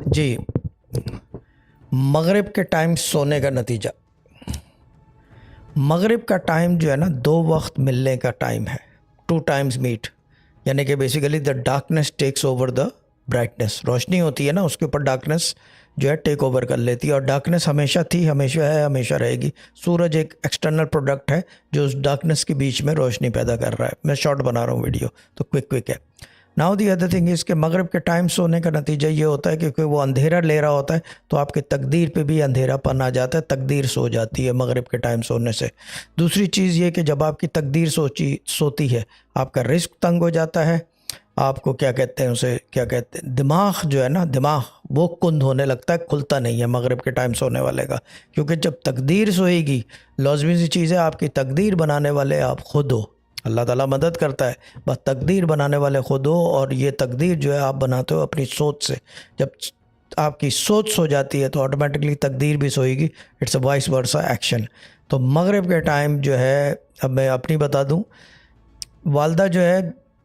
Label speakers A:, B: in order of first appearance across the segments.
A: جی، مغرب کے ٹائم سونے کا نتیجہ. مغرب کا ٹائم جو ہے نا 2 وقت ملنے کا ٹائم ہے. 2 ٹائمز میٹ، یعنی کہ basically the darkness takes over the brightness. روشنی ہوتی ہے نا، اس کے اوپر ڈارکنیس جو ہے ٹیک اوور کر لیتی ہے، اور ڈارکنیس ہمیشہ تھی، ہمیشہ ہے، ہمیشہ رہے گی. سورج ایک ایکسٹرنل پروڈکٹ ہے جو اس ڈارکنیس کے بیچ میں روشنی پیدا کر رہا ہے. میں شارٹ بنا رہا ہوں ویڈیو تو کوئک ہے. Now the other thing is کہ مغرب کے ٹائم سونے کا نتیجہ یہ ہوتا ہے کیونکہ وہ اندھیرا لے رہا ہوتا ہے تو آپ کی تقدیر پہ بھی اندھیرا پن آ جاتا ہے، تقدیر سو جاتی ہے مغرب کے ٹائم سونے سے. دوسری چیز یہ کہ جب آپ کی تقدیر سوتی ہے، آپ کا رزق تنگ ہو جاتا ہے. آپ کو کیا کہتے ہیں، اسے کیا کہتے ہیں، دماغ جو ہے نا، دماغ وہ کند ہونے لگتا ہے، کھلتا نہیں ہے مغرب کے ٹائم سونے والے کا. کیونکہ جب تقدیر سوئے گی، لازمی سی چیز ہے، آپ کی تقدیر بنانے والے آپ خود ہو. اللہ تعالیٰ مدد کرتا ہے، بس تقدیر بنانے والے خود ہو. اور یہ تقدیر جو ہے آپ بناتے ہو اپنی سوچ سے. جب آپ کی سوچ سو جاتی ہے تو آٹومیٹکلی تقدیر بھی سوئے گی. It's a vice versa action. تو مغرب کے ٹائم جو ہے، اب میں اپنی بتا دوں، والدہ جو ہے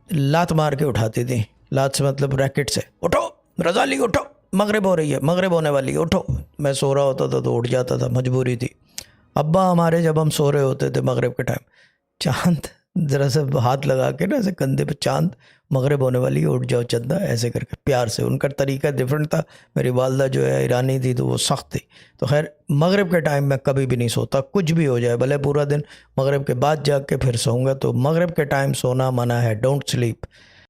A: لات مار کے اٹھاتی تھی. لات سے مطلب ریکٹ سے، اٹھو رضالی اٹھو، مغرب ہو رہی ہے، مغرب ہونے والی ہے، اٹھو. میں سو رہا ہوتا تھا تو اٹھ جاتا تھا، مجبوری تھی. ابا ہمارے جب ہم سو رہے ہوتے تھے مغرب کے ٹائم، چاند ذرا سا ہاتھ لگا کے نا ایسے کندھے پہ، چاند مغرب ہونے والی ہے، اٹھ جاؤ چندہ، ایسے کر کے پیار سے. ان کا طریقہ ڈیفرنٹ تھا. میری والدہ جو ہے ایرانی تھی تو وہ سخت تھی. تو خیر مغرب کے ٹائم میں کبھی بھی نہیں سوتا، کچھ بھی ہو جائے، بھلے پورا دن مغرب کے بعد جاگ کے پھر سوؤں گا. تو مغرب کے ٹائم سونا منع ہے. Don't slip.